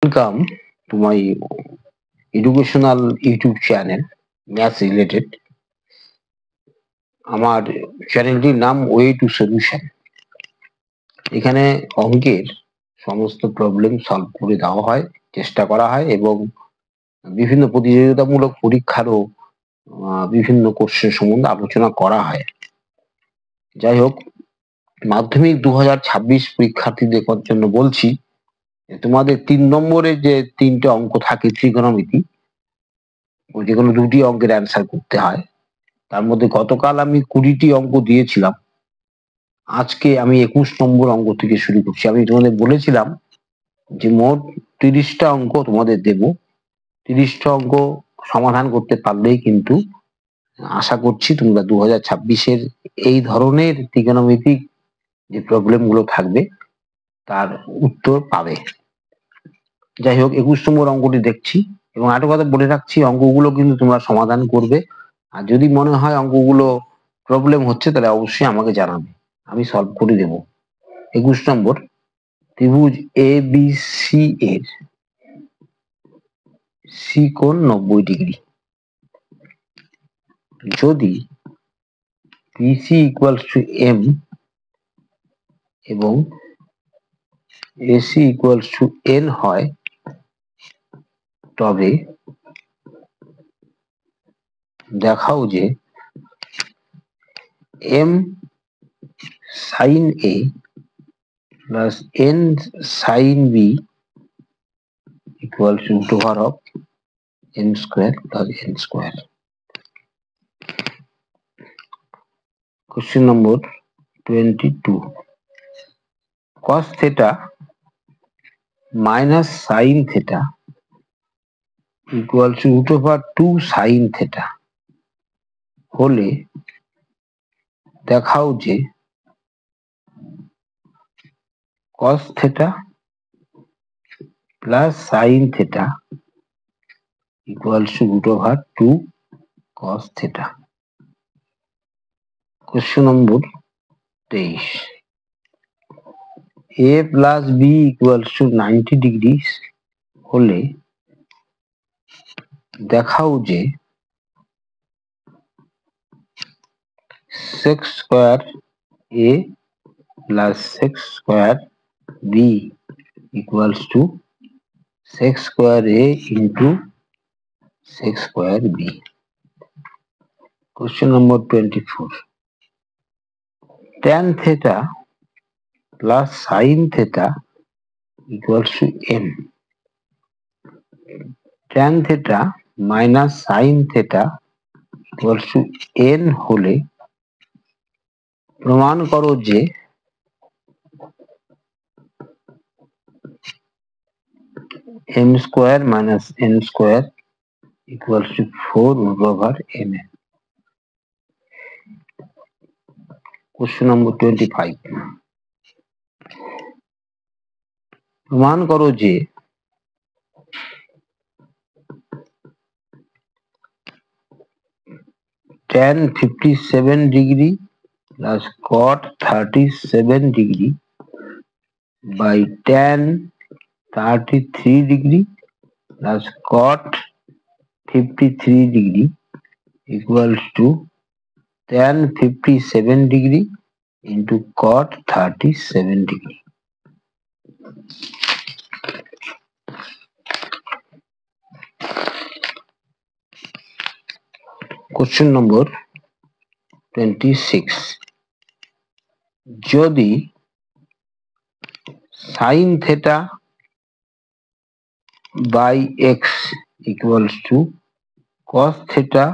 Welcome to my educational YouTube channel, Maths Related. আমার চ্যানেলটির নাম ওয়ে টু সলিউশন। এখানে অঙ্কের সমস্ত প্রবলেম সলভ করে দেওয়া হয়, চেষ্টা করা হয় এবং বিভিন্ন প্রতিযোগিতামূলক পরীক্ষারও বিভিন্ন কোর্সের সম্বন্ধে আলোচনা করা হয়। যাই হোক, মাধ্যমিক 2026 পরীক্ষার্থীদের জন্য বলছি, তোমাদের 3 নম্বরের যে 3টে অঙ্ক থাকে ত্রিকোণমিতি, যেগুলো 2টি অঙ্কের অ্যান্সার করতে হয়, তার মধ্যে গতকাল আমি 20টি অঙ্ক দিয়েছিলাম। আজকে আমি 21 নম্বর অঙ্ক থেকে শুরু করছি। আমি তোমাদের বলেছিলাম যে মোট 30টা অঙ্ক তোমাদের দেব। 30টা অঙ্ক সমাধান করতে পারলেই কিন্তু আশা করছি তোমরা 2026-এর এই ধরনের ত্রিকোণমিতিক যে প্রবলেম গুলো থাকবে তার উত্তর পাবে। যাই হোক, 21 নম্বর অঙ্কটি দেখছি এবং আরেকটা কথা বলে রাখছি, অঙ্কগুলো কিন্তু তোমরা সমাধান করবে। আর যদি মনে হয় অঙ্কগুলো প্রবলেম হচ্ছে তাহলে অবশ্যই আমাকে জানাবে, আমি সলভ করে দেব। 21 নম্বর, ত্রিভুজ এ বি সি এর সি কোণ 90 ডিগ্রি। যদি বিসি ইকুয়ালস টু এম এবং এসি ইকুয়ালস টু এন হয়, তবে দেখাও যে M sine A plus N sine B equals to root over of n square plus n square. Question number 22. Cos theta minus sin theta equals to root over 2 sin theta হলে দেখাও যে cos theta plus sin theta equals to root over 2 cos theta. Question number 23. A plus B equals to 90 degrees হলে দেখাও যে sec square A plus sec square B equals to sec square A into sec square B. Question number 24. Tan theta plus sin theta equals to M. Tan theta minus sin theta equals to N হলে প্রমাণ করো যে m square minus n square equals to 4 root over n. Question number 25. প্রমাণ করো যে tan 57 degree plus cot 37 degree by tan 33 degree plus cot 53 degree equals to tan 57 degree into cot 37 degree. Question number 26. যদি sin theta by x equals to cos theta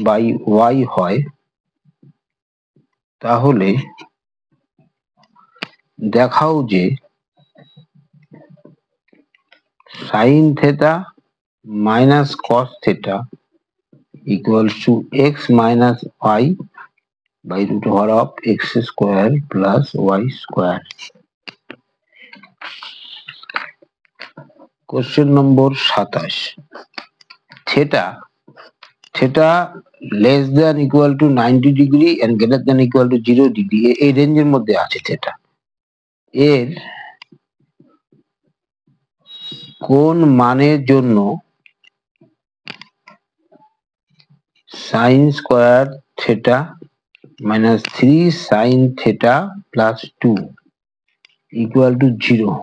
by y হয়, তাহলে দেখাও যে sin theta minus cos theta equals to x minus y by root over of x square plus y square. Question number 27. Theta less than equal to 90 degree and greater than equal to 0 degree এই রেঞ্জের মধ্যে আছে theta। এর কোন মানের জন্য sin square theta minus 3 sin theta plus 2 equal to 0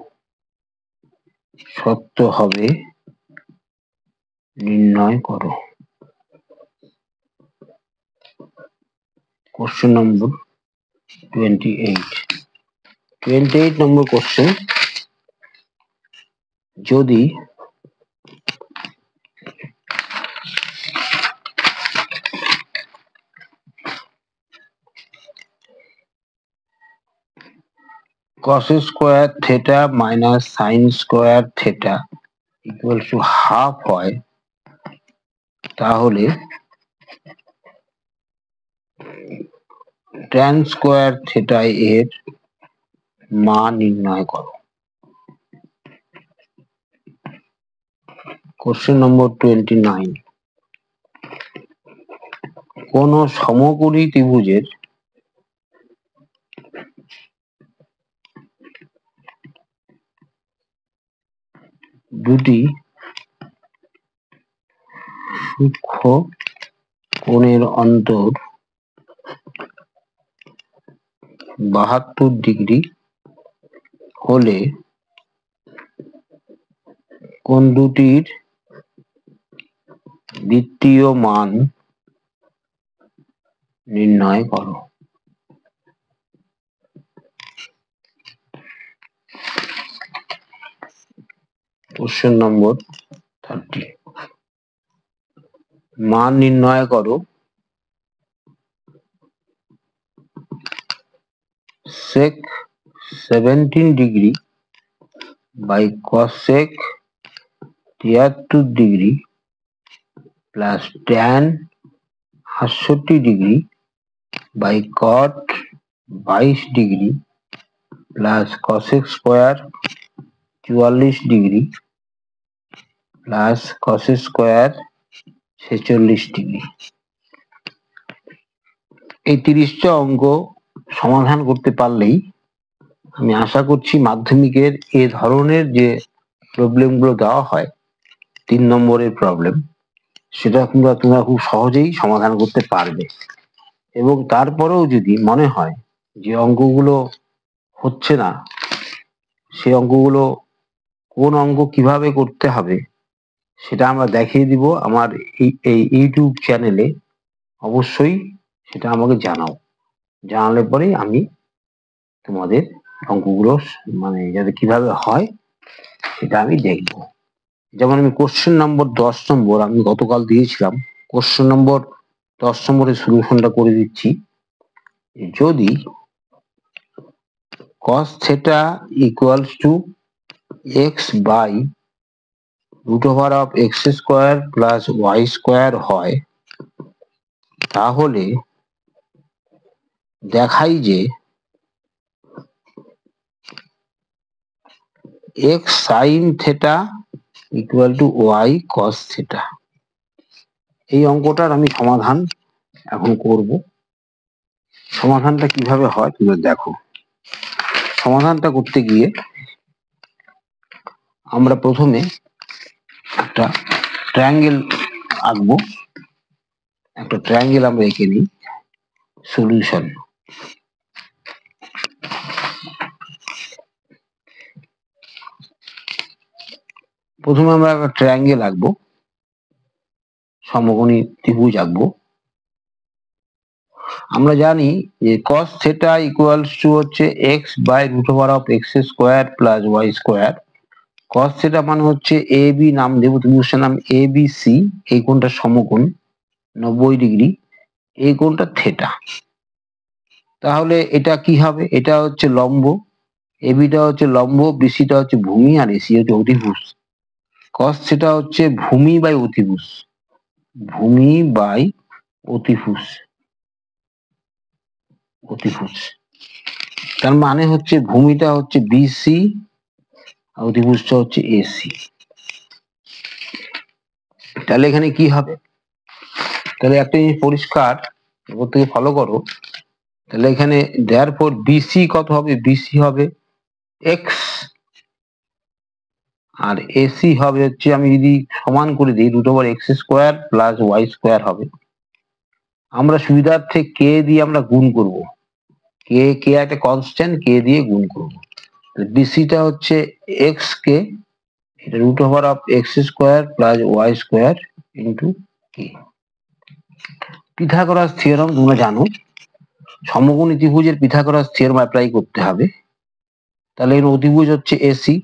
সত্য হবে নির্ণয় করো। কোশ্চেন নম্বর 28 নম্বর কোশ্চেন, যদি cos square theta minus sin square theta equal to half হয়, তাহলে tan স্কয়ার থিটা এর মান নির্ণয় করো। কোশ্চেন নম্বর 29, কোন সমকোণী ত্রিভুজের দুটি সূক্ষ্ম কোণের অন্তর 72 ডিগ্রি হলে কোন দুটির দ্বিতীয় মান নির্ণয় করো। কোশ্চেন নম্বর 30, মান নির্ণয় করো sec 17 degree by cosec 73 degree plus tan 68 degree by cot 22 degree plus cosec square 44 degree plus cosec square 46 degree. এই 30টা অঙ্ক সমাধান করতে পারলেই আমি আশা করছি মাধ্যমিকের এ ধরনের যে প্রবলেম গুলো দেওয়া হয় 3 নম্বরের প্রবলেম, সেটা তোমরা খুব সহজেই সমাধান করতে পারবে। এবং তারপরেও যদি মনে হয় যে অঙ্কগুলো হচ্ছে না, সেই অঙ্কগুলো কোন অঙ্ক কিভাবে করতে হবে সেটা আমরা দেখিয়ে দিব আমার এই ইউটিউব চ্যানেলে। অবশ্যই সেটা আমাকে জানাও, জানালে পরেই আমি তোমাদের অঙ্কগুলো মানে যাতে কিভাবে হয় সেটা আমি দেখব। যেমন আমি কোশ্চেন নম্বর 10 নম্বর আমি গতকাল দিয়েছিলাম, কোশ্চেন নম্বর 10 নম্বরের সলিউশনটা করে দিচ্ছি। যদি cos theta equals to x by root over of x square plus y square হয়, তাহলে দেখাই যে x sin theta equal to y cos theta। এই অঙ্কটার আমি সমাধান এখন করব। সমাধানটা কিভাবে হয় তোমরা দেখো। সমাধানটা করতে গিয়ে আমরা প্রথমে একটা ট্রায়াঙ্গেল আঁকবো। একটা ট্রায়াঙ্গেল আমরা এঁকে নিই। সলিউশন, প্রথমে আমরা একটা ট্রায়াঙ্গেল আঁকবো, সমকোণী ত্রিভুজ আঁকবো। আমরা জানি যে cos theta equals to হচ্ছে x by root over of x square plus y square। cos theta মানে হচ্ছে এ বি, নাম দেব ত্রিভুজের নাম এ বি সি। এই কোণটা সমকোণ 90 ডিগ্রি, এই কোণটা থিটা। তাহলে এটা কি হবে? এটা হচ্ছে লম্ব, এবিটা হচ্ছে লম্ব, বিসিটা হচ্ছে ভূমি, আর এসি হচ্ছে অতিভুজ। cos theta হচ্ছে ভূমি বাই অতিভুজ, ভূমি বাই অতিভুজ, অতিভুজ। তার মানে হচ্ছে ভূমিটা হচ্ছে বিসি আর অতিভুজটা হচ্ছে এসি। তাহলে এখানে কি হবে? তাহলে একটা জিনিস পরিষ্কার ওপর থেকে ফলো করো। তাহলে এখানে therefore বিসি কত হবে? বিসি হবে এক্স আর এসি হবে হচ্ছে, আমি যদি সমান করে দিই, √x² প্লাস y² হবে। আমরা সুবিধার্থে কে দিয়ে আমরা গুণ করব, কে একটা কনস্ট্যান্ট, কে দিয়ে গুণ করব। বিসিটা হচ্ছে এক্স কে, এটা √x² প্লাস y² ইন্টু কে। পিথাগোরাস থিওরেম তোমরা জানো, সমকোণ ত্রিভুজের পিথাগোরাস থিওরেম অ্যাপ্লাই করতে হবে। তাহলে এর অধিভুজ হচ্ছে এসি,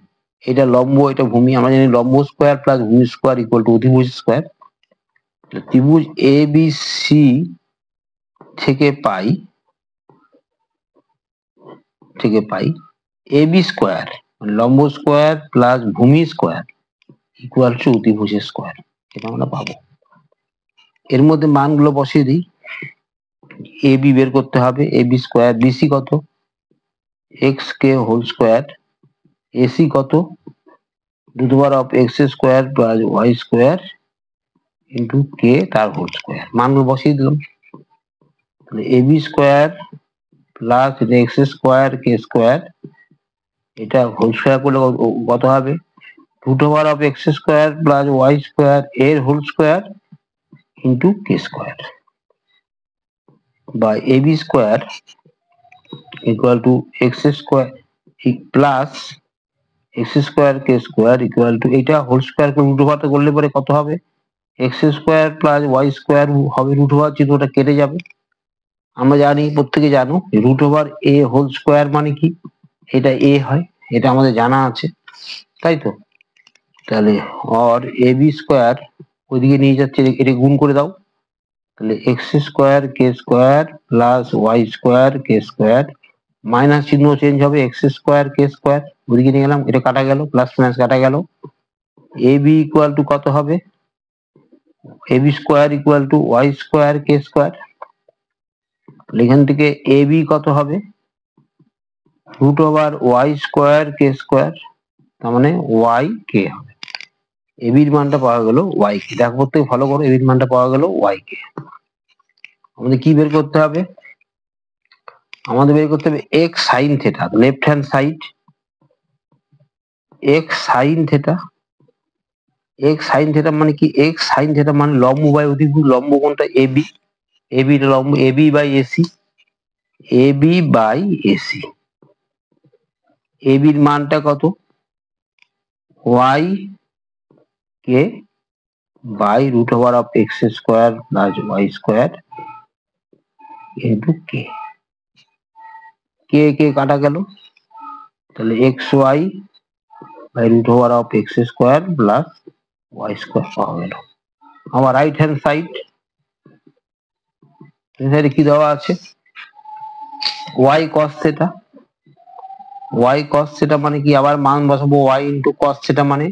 এটা লম্ব, এটা ভূমি। আমরা জানি লম্ব স্কোয়ার প্লাস ভূমি স্কোয়ার ইকুয়াল টু অধিভুজ স্কোয়ার। ত্রিভুজ এ বি সি থেকে পাই এ বি স্কোয়ার লম্ব স্কোয়ার প্লাস ভূমি স্কোয়ার ইকুয়াল টু অধিভুজ স্কোয়ার, এটা আমরা পাবো। এর মধ্যে মানগুলো বসিয়ে দিই। এ বি বের করতে হবে, এ বি স্কোয়ার, বিসি কত এক্স কে হোল স্কোয়ার, এসি কত √x² প্লাস y² ইন্টু কে তার হোল স্কোয়ার। মানগুলো বসিয়ে দিলাম। তাহলে এ B square plus x² k², এটা হোল স্কোয়ার করলে কত হবে, √x² প্লাস y² এর হোল স্কোয়ার ইন্টু k², বা A B square equal to x² plus x² k² equal to, এটা হোল স্কোয়ার করে √ওভার করলে পরে কত হবে, x² প্লাস y² হবে, √ওভার চিহ্নটা কেটে যাবে। আমরা জানি, প্রত্যেকে জানো, √a হোল স্কোয়ার মানে কি, এটা এ হয়, এটা আমাদের জানা আছে, তাই তো। তাহলে অর এ বি স্কোয়ার ওইদিকে নিয়ে যাচ্ছে, এটা গুণ করে দাও। তাহলে x² k² plus y² k², minus চিহ্ন চেঞ্জ হবে, x² k², ওইদিকে নিয়ে গেলাম, এটা কাটা গেল, প্লাস মাইনাস কাটা গেল। এ বি ইকুয়াল টু কত হবে, A B square equal to y² k²। এখান থেকে এ বি কত হবে, √y² k², তার মানে ওয়াই কে হবে। এবির মানটা পাওয়া গেল ওয়াই কে। দেখো প্রত্যেকে ফলো করো, এবির মানটা পাওয়া গেল ওয়াই কে। আমাদের কি বের করতে হবে, আমাদের বের করতে হবে x sine theta, left hand side x sine theta. X sine theta মানে কি, এক্স সাইন থেটা মানে লম্ব বাই অধিভুজ, লম্ব কোনটা এবি, এবি লম্ব, A B by A C, A B by A C. এবির মানটা কত, y k by √x² plus y² into k. K k কাটা গেল, তাহলে xy by √x² plus y² পাওয়া গেল। আমার রাইট হ্যান্ড সাইড, কি দেওয়া আছে, y cos θ, y cos θ মানে কি, আবার মান বসাবো y ইন্টু cos θ, মানে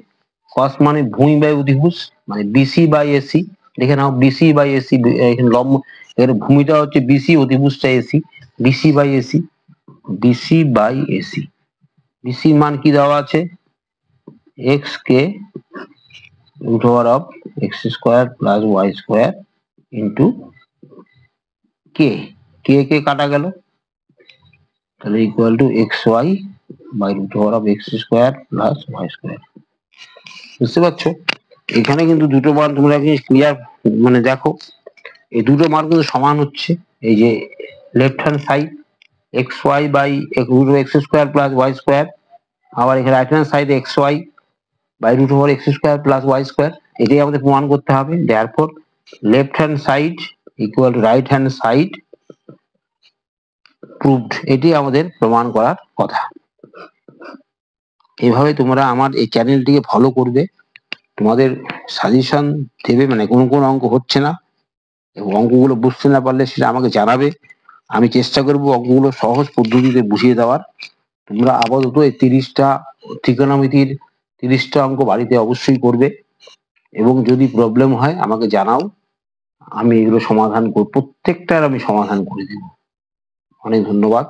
cos মানে ভূমি বাই অধিভুজ, মানে বিসি বাই এসি। দেখে নাও বিসি বাই এসি, এখানে লম্ব, এর ভূমিটা হচ্ছে বিসি, অধিভুজটা A C, B C by A C, B C by A C. B C মান কি দেওয়া আছে, x k √x² plus y² into k, k k কাটা গেল, তাহলে equal to xy by √x² plus y²। বুঝতে পারছো, এখানে কিন্তু দুটো মান তোমরা ক্লিয়ার, মানে দেখো এই দুটো মান কিন্তু সমান হচ্ছে। এই যে left hand side xy by √x² plus y², আবার এখানে right hand side xy by √x² plus y², এটাই আমাদের প্রমাণ করতে হবে। Therefore left hand side equal to right hand side proved, এটি আমাদের প্রমাণ করার কথা। এইভাবে তোমরা আমার এই চ্যানেলটিকে ফলো করবে, তোমাদের সাজেশন দেবে, মানে কোন কোন অঙ্ক হচ্ছে না এবং অঙ্কগুলো বুঝতে না পারলে সেটা আমাকে জানাবে। আমি চেষ্টা করব অঙ্কগুলো সহজ পদ্ধতিতে বুঝিয়ে দেওয়ার। তোমরা আপাতত এই 30টা ত্রিকোণমিতির 30টা অঙ্ক বাড়িতে অবশ্যই করবে, এবং যদি প্রবলেম হয় আমাকে জানাও, আমি এগুলো সমাধান করব, প্রত্যেকটার আমি সমাধান করে দেব। অনেক ধন্যবাদ।